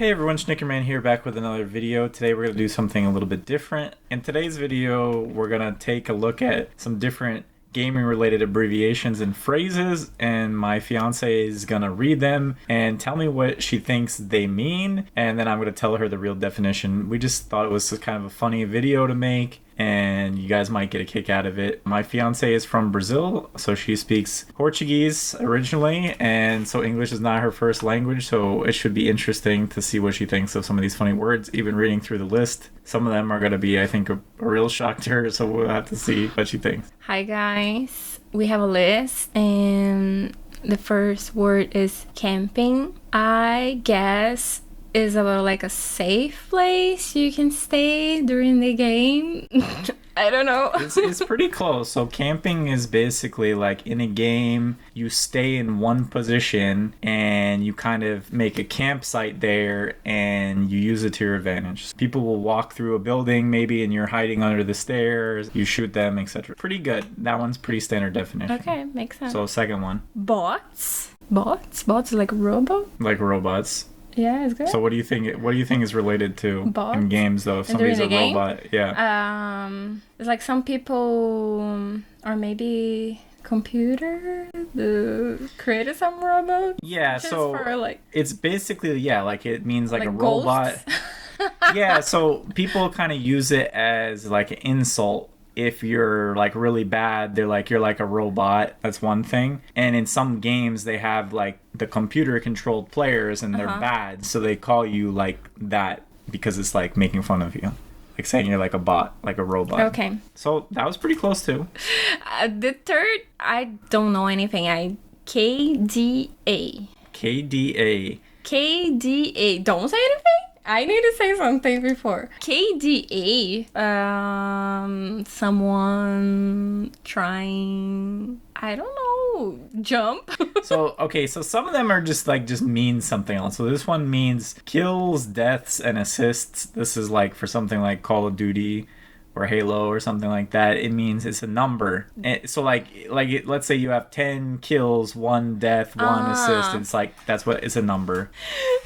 Hey everyone, Shnickerman here, back with another video. Today we're going to do something a little bit different. In today's video, we're going to take a look at some different gaming related abbreviations and phrases, and my fiance is going to read them and tell me what she thinks they mean, and then I'm going to tell her the real definition. We just thought it was just kind of a funny video to make, and you guys might get a kick out of it. My fiance is from Brazil, so she speaks Portuguese originally, and so English is not her first language, so it should be interesting to see what she thinks of some of these funny words. Even reading through the list, some of them are going to be, I think, a real shock to her, so we'll have to see what she thinks. Hi guys, we have a list, and the first word is camping. I guess is about like a safe place you can stay during the game. I don't know. It's pretty close. So camping is basically like in a game, you stay in one position and you kind of make a campsite there and you use it to your advantage. People will walk through a building maybe and you're hiding under the stairs, you shoot them, etc. Pretty good. That one's pretty standard definition. Okay, makes sense. So second one. Bots like robot? Like robots. Yeah, it's good. So what do you think? What do you think is related to Bots? in games though? If somebody's a robot, yeah. It's like some people, or maybe computer created some robot. Yeah, so for, like, it's basically like it means like a ghosts? robot. Yeah, so people kind of use it as like an insult. If you're like really bad, they're like, you're like a robot. That's one thing. And in some games, they have like the computer controlled players and they're bad. So they call you like that because it's like making fun of you. Like saying you're like a bot, like a robot. Okay. So that was pretty close too. The third, I don't know anything. KDA. KDA. Don't say anything? I need to say something before. KDA. Someone trying, I don't know, jump. So some of them are just mean something else. So this one means kills, deaths, and assists. This is like for something like Call of Duty or Halo or something like that. It means it's a number. So let's say you have 10 kills, 1 death, 1 assist. It's like it's a number.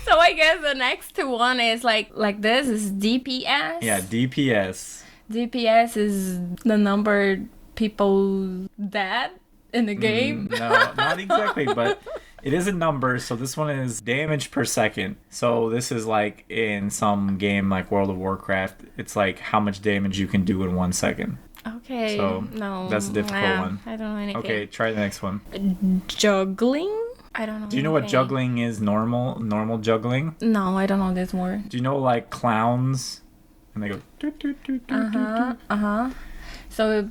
So I guess the next one is like this is DPS. Yeah, DPS. DPS is the number people dead in the game. No, not exactly, but it is a number. So this one is damage per second. So this is like in some game like World of Warcraft, it's like how much damage you can do in 1 second. Okay. So no, that's a difficult one. I don't know anything. Okay, try the next one. Juggling? I don't know. Do you know what juggling is? Normal juggling? No, I don't know this word. Do you know like clowns? And they go So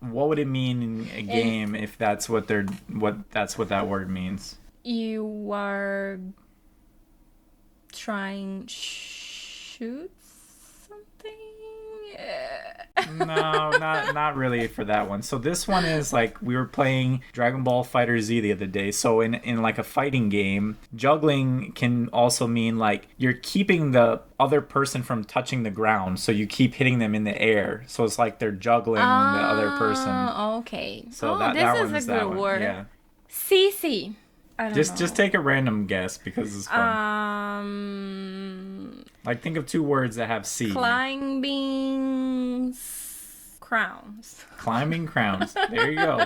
what would it mean in a game if that's what that word means? You are trying shoot something? No, not really for that one. So this one is like we were playing Dragon Ball Fighter Z the other day. So in like a fighting game, juggling can also mean like you're keeping the other person from touching the ground. So you keep hitting them in the air. So it's like they're juggling the other person. Okay. So this is a good one. word. Yeah. CC. I don't know. Just take a random guess because it's fun. Like think of 2 words that have C. Climbing crowns. Climbing crowns. There you go.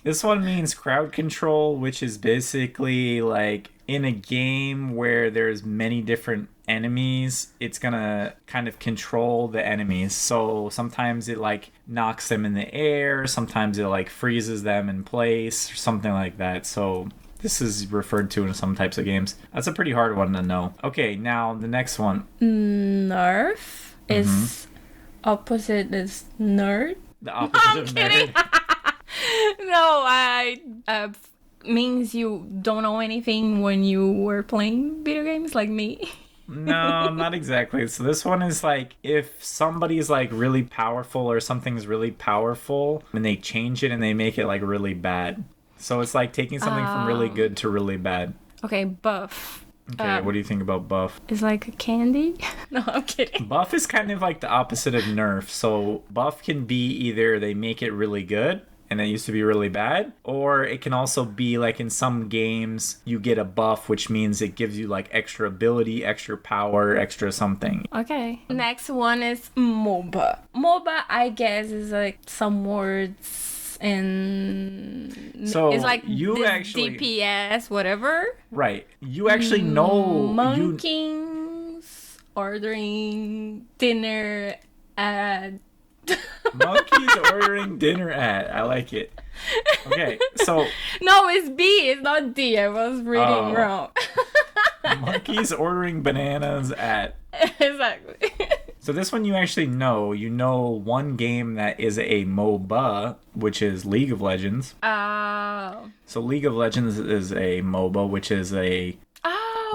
This one means crowd control, which is basically like in a game where there's many different enemies, it's gonna kind of control the enemies. So sometimes it like knocks them in the air, sometimes it like freezes them in place or something like that. So this is referred to in some types of games. That's a pretty hard one to know. Okay, now the next one. Nerf is opposite is nerd. The opposite of nerd. No, I means you don't know anything when you were playing video games like me. No, not exactly. So this one is like if somebody's like really powerful or something's really powerful and they change it and they make it like really bad. So it's like taking something from really good to really bad. Okay, buff. Okay, what do you think about buff? It's like a candy? No, I'm kidding. Buff is kind of like the opposite of nerf. So buff can be either they make it really good and it used to be really bad. Or it can also be like in some games you get a buff, which means it gives you like extra ability, extra power, extra something. Okay. Next one is MOBA. MOBA, I guess, is like some words and So it's like you this actually DPS, whatever. Right. You actually know Monkeys ordering dinner at monkeys ordering dinner at. I like it. Okay, so No, it's B, it's not D. I was reading wrong. monkeys ordering bananas at. Exactly. So this one you actually know. You know one game that is a MOBA, which is League of Legends. Oh. So League of Legends is a MOBA, which is a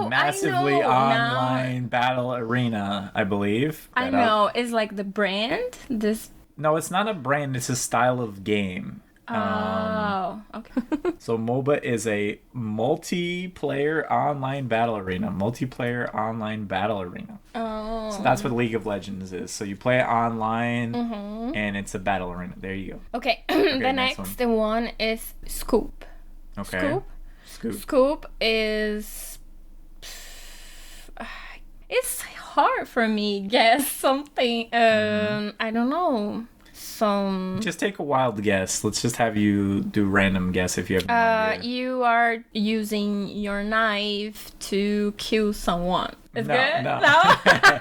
massively I know. online battle arena, I believe. I know. It's like the brand. This. No, it's not a brand. It's a style of game. Oh. Okay. So MOBA is a multiplayer online battle arena. Multiplayer online battle arena. Oh. So that's what League of Legends is. So you play it online, and it's a battle arena. There you go. Okay. Okay, The next next one is Scoop. Okay. Scoop. Scoop. Scoop is. It's hard for me. Guess something. I don't know. Some. Just take a wild guess. Let's just have you do random guess if you have no idea. You are using your knife to kill someone. Is No, good? no.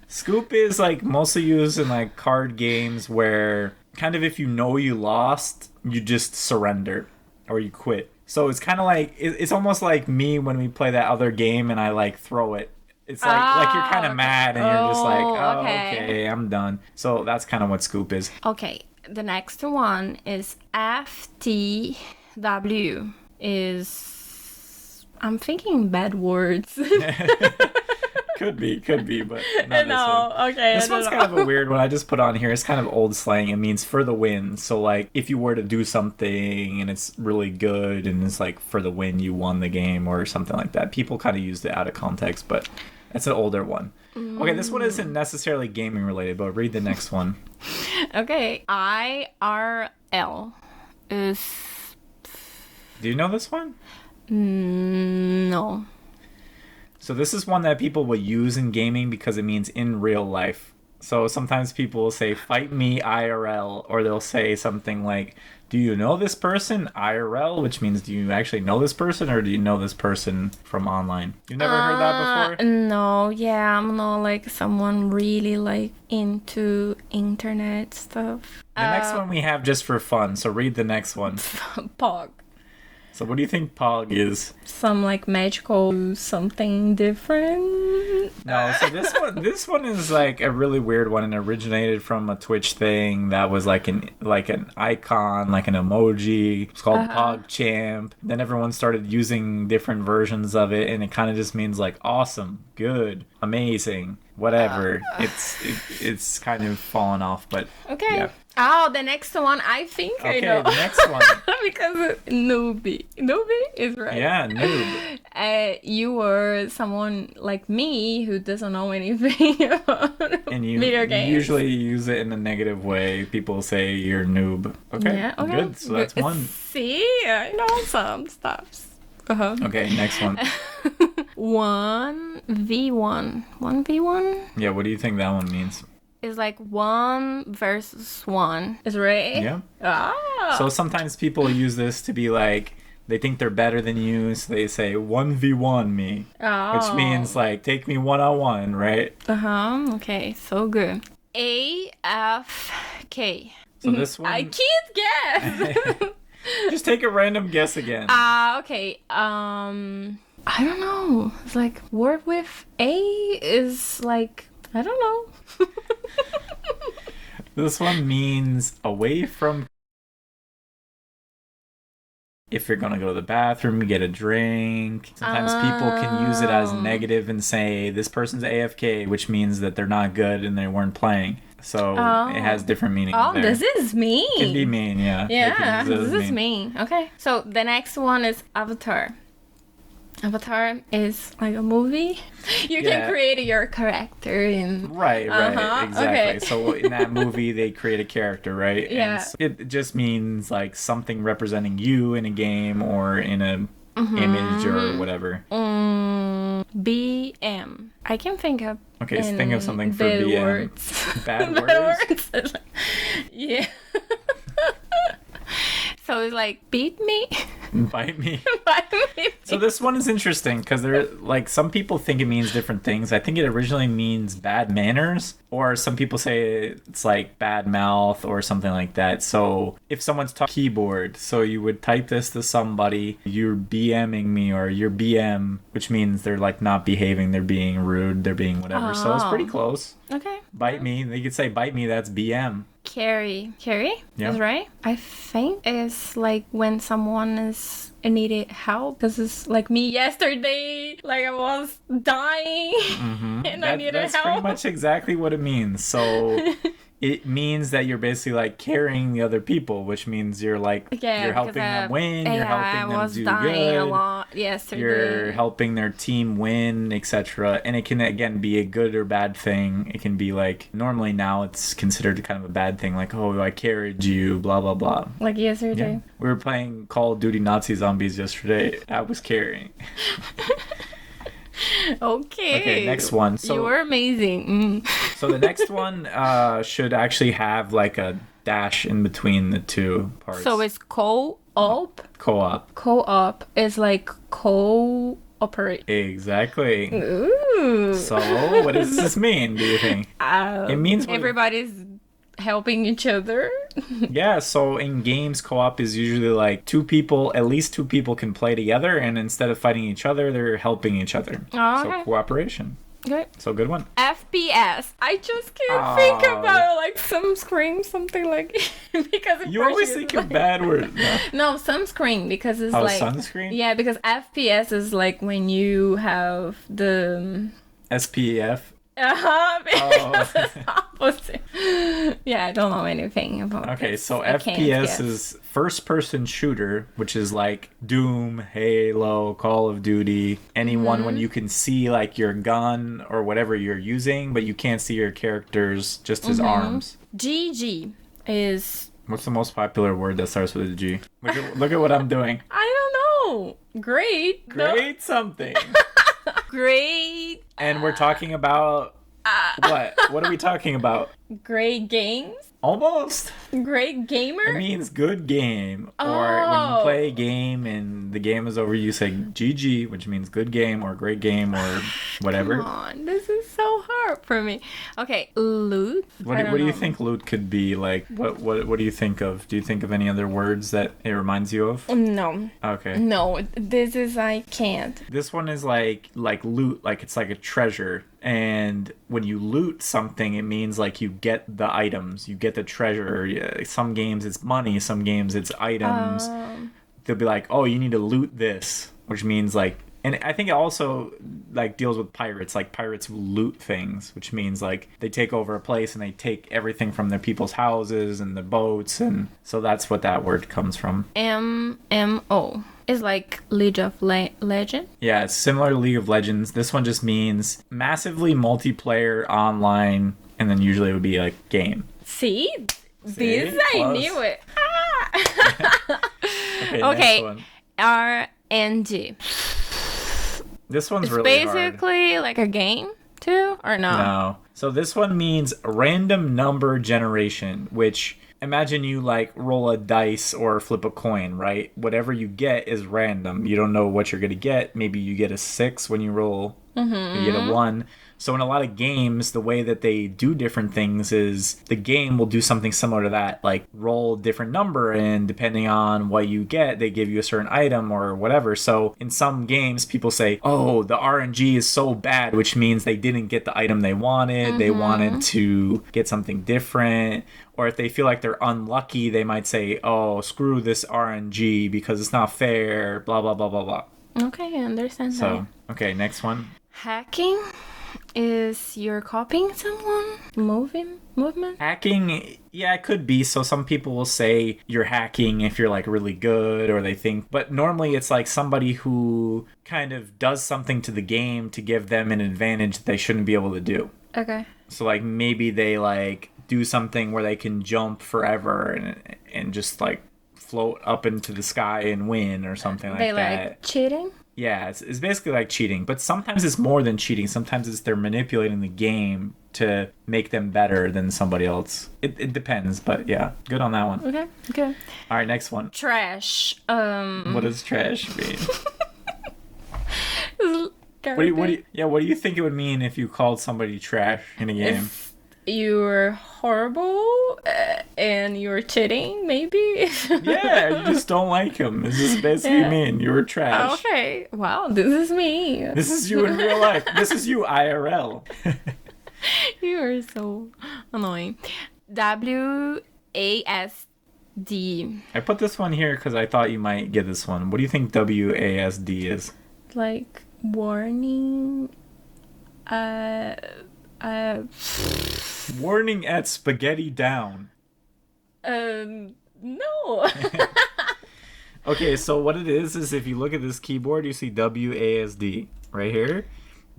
Scoop is like mostly used in like card games where kind of if you know you lost, you just surrender or you quit. So it's kind of like it's almost like me when we play that other game and I like throw it. It's like you're kind of mad and you're just like, oh, okay, I'm done. So that's kind of what Scoop is. Okay, the next one is FTW. Is I'm thinking bad words. Could be, but not No, this one. okay. This one's kind of a weird one. I just put on here. It's kind of old slang. It means for the win. So like if you were to do something and it's really good and it's like for the win, you won the game or something like that. People kind of used it out of context, but it's an older one. Okay, this one isn't necessarily gaming related, but read the next one. Okay, IRL is. Do you know this one? No. So this is one that people will use in gaming because it means in real life. So sometimes people will say, fight me IRL, or they'll say something like, do you know this person IRL, which means do you actually know this person or do you know this person from online? You've never heard that before? No, yeah, I'm not like someone really like into internet stuff. The next one we have just for fun, so read the next one. Pog. So what do you think Pog is? Some like magical something different. No, so this one is like a really weird one and originated from a Twitch thing that was like an icon, like an emoji. It's called PogChamp. Then everyone started using different versions of it and it kind of just means like awesome, good, amazing, whatever. It's kind of fallen off, but Okay. yeah. Oh, the next one I think I Okay, know. the next one. Because newbie. Newbie is right. Yeah, noob. You were someone like me who doesn't know anything about And you video games. usually use it in a negative way. People say you're noob. Okay, Yeah, okay. good. So that's one. See, I know some stuff. Okay, next one. 1v1. 1v1 Yeah, what do you think that one means? is like 1 versus 1. Is right? Yeah. Ah. So sometimes people use this to be like, they think they're better than you, so they say 1v1 me. Oh. Which means like, take me one-on-one, right? Okay, so good. AFK. So this one... I can't guess. Just take a random guess again. Okay. I don't know. It's like word with A is like, I don't know. This one means away from... If you're gonna go to the bathroom, get a drink. Sometimes people can use it as negative and say, this person's AFK, which means that they're not good and they weren't playing. So it has different meanings there. This is mean. It can be mean, yeah. Yeah, this is mean. Okay. So the next one is Avatar. Avatar is like a movie. You can create your character in. Right, exactly. Okay. So in that movie, they create a character, right? Yeah. And so it just means like something representing you in a game or in a image or whatever. BM. I can think of. Okay, so think of something for bad BM. Words. Bad Bad words. Yeah. So it's like beat me. Bite me. Bite me. So this one is interesting because there, like, some people think it means different things. I think it originally means bad manners, or some people say it's like bad mouth or something like that. So if someone's keyboard, so you would type this to somebody, you're BMing me, or you're BM, which means they're like not behaving, they're being rude, they're being whatever. So it's pretty close. Okay. Bite me. They could say bite me. That's BM. Carry. Yeah. That's right. I think it's like when someone is needed help. Because it's like me yesterday. Like I was dying and I needed that's help. pretty much exactly what it means. So it means that you're basically like carrying the other people, which means you're like you're helping them win, you're helping them do good. A lot yesterday. You're helping their team win, etc. And it can again be a good or bad thing. It can be like normally now it's considered kind of a bad thing, like, oh, I carried you, blah blah blah. Like yesterday. Yeah. We were playing Call of Duty Nazi Zombies yesterday. I was carrying. Okay, next one. So you were amazing. So the next one should actually have like a dash in between the two parts. So it's co-op? Co-op. Co-op is like cooperate. Exactly. Ooh. So what does this mean, do you think? It means everybody's helping each other. Yeah, so in games, co-op is usually like at least two people can play together, and instead of fighting each other, they're helping each other. Oh, so okay. Cooperation. Okay. So good one. FPS. I just can't think about like Sunscreen, something like because you always think of bad words. No, Sunscreen because it's like Sunscreen? Yeah, because FPS is like when you have the SPF. Opposite. Yeah, I don't know anything about Okay, this. so I can't FPS guess. is first-person shooter, which is like Doom, Halo, Call of Duty, anyone when you can see like your gun or whatever you're using, but you can't see your characters, just his arms. GG is... What's the most popular word that starts with a G? Look at what I'm doing. I don't know. Great. Great something. Great. And we're talking about what? What are we talking about? Great games? Almost. Great gamer? It means good game. Or when you play a game and the game is over, you say GG, which means good game or great game or whatever. Come on, this is so hard for me. Okay, loot. What do you think loot could be? Like, what do you think of? Do you think of any other words that it reminds you of? No. Okay. No, this is I can't. This one is like loot, like it's like a treasure. And when you loot something, it means like you get the items, you get the treasure. Some games it's money, some games it's items. They'll be like, oh, you need to loot this, which means like, and I think it also like deals with pirates. Like pirates loot things, which means like they take over a place and they take everything from their people's houses and the boats, and so that's what that word comes from. MMO. Is like League of Legends? Yeah, it's similar to League of Legends. This one just means massively multiplayer online, and then usually it would be like game. See? This Close. I knew it. Okay, next one. RNG. This one's It's really hard. basically like a game too, or no? No. So this one means random number generation, which... Imagine you like roll a dice or flip a coin, right? Whatever you get is random. You don't know what you're going to get. Maybe you get a 6 when you roll. You get a 1. So in a lot of games, the way that they do different things is the game will do something similar to that, like roll a different number, and depending on what you get, they give you a certain item or whatever. So in some games, people say, oh, the RNG is so bad, which means they didn't get the item they wanted. They wanted to get something different. Or if they feel like they're unlucky, they might say, oh, screw this RNG because it's not fair, blah, blah, blah, blah, blah. Okay, I understand that. So, okay, next one. Hacking is you're copying someone? Movement? Hacking, yeah, it could be. So some people will say you're hacking if you're like really good, or they think, but normally it's like somebody who kind of does something to the game to give them an advantage that they shouldn't be able to do. Okay. So like maybe they like do something where they can jump forever and just like float up into the sky and win or something like that. They like cheating? Yeah, it's basically like cheating, but sometimes it's more than cheating. Sometimes it's they're manipulating the game to make them better than somebody else. It depends, but yeah, good on that one. Okay, good. All right, next one. Trash. What does trash mean? What do you think it would mean if you called somebody trash in a game? If you're horrible and you're cheating, maybe. Yeah, you just don't like him. This is basically mean you're trash. Okay. Wow, this is me. This is you in real life. This is you IRL. You are so annoying. WASD. I put this one here because I thought you might get this one. What do you think WASD is? Like warning. Warning at spaghetti down. No. Okay, so what it is if you look at this keyboard, you see WASD right here.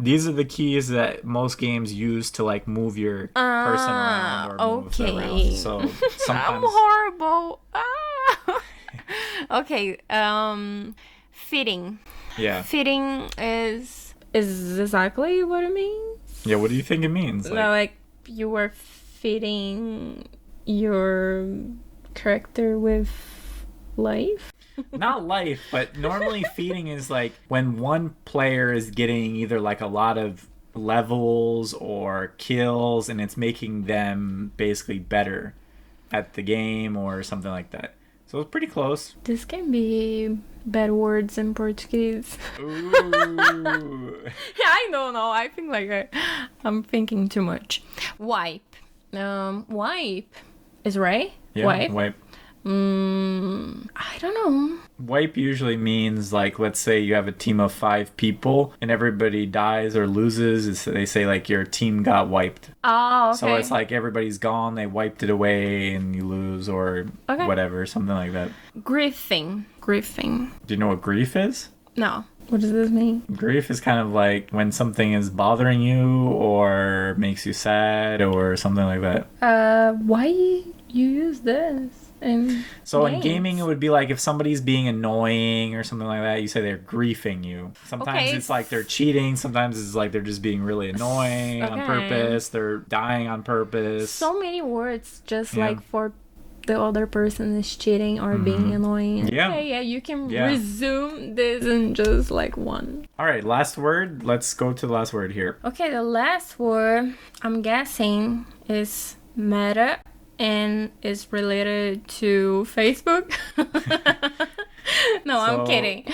These are the keys that most games use to like move your person around or move them around. So sometimes I'm horrible. Okay. Fitting. Yeah. Fitting is exactly what it means. Yeah. What do you think it means? Like you were fitting your character with life. Not life, but normally feeding is like when one player is getting either like a lot of levels or kills and it's making them basically better at the game or something like that. So it's pretty close. This can be bad words in Portuguese. Ooh. Yeah, I don't know. I think like I'm thinking too much. Wipe. Wipe is right? Yeah, wipe. I don't know. Wipe usually means like, let's say you have a team of 5 people and everybody dies or loses. They say like your team got wiped. Oh, okay. So it's like everybody's gone, they wiped it away and you lose or whatever, something like that. Griefing. Do you know what grief is? No. What does this mean? Grief is kind of like when something is bothering you or makes you sad or something like that. Why you use this? In gaming, it would be like if somebody's being annoying or something like that, you say they're griefing you. Sometimes it's like they're cheating. Sometimes it's like they're just being really annoying on purpose. They're dying on purpose. So many words just like for the other person is cheating or being annoying. Yeah. Okay, you can resume this in just like one. All right, last word. Let's go to the last word here. Okay, the last word I'm guessing is meta. And is related to Facebook. No, I'm kidding.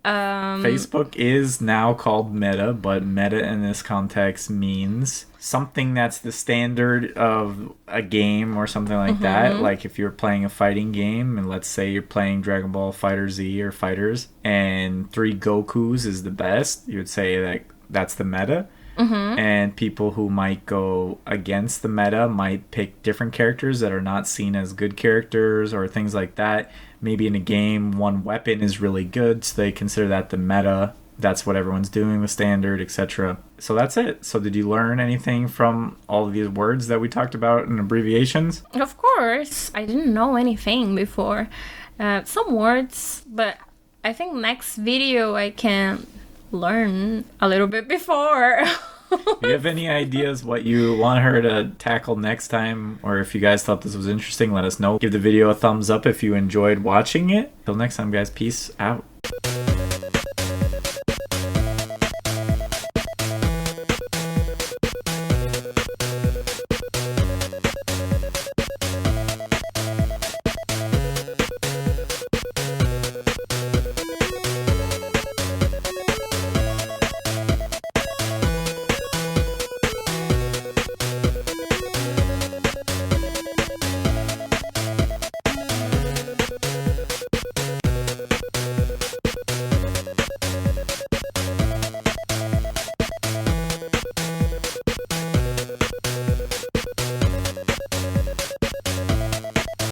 Facebook is now called Meta, but Meta in this context means something that's the standard of a game or something like that. Like if you're playing a fighting game, and let's say you're playing Dragon Ball Fighter Z or Fighters, and 3 Gokus is the best, you would say like that's the meta. And people who might go against the meta might pick different characters that are not seen as good characters or things like that. Maybe in a game, one weapon is really good, so they consider that the meta. That's what everyone's doing, the standard, etc. So that's it. So did you learn anything from all of these words that we talked about in abbreviations? Of course. I didn't know anything before. Some words, but I think next video I can learn a little bit before. Do you have any ideas what you want her to tackle next time? Or if you guys thought this was interesting, let us know. Give the video a thumbs up if you enjoyed watching it. Till next time, guys. Peace out.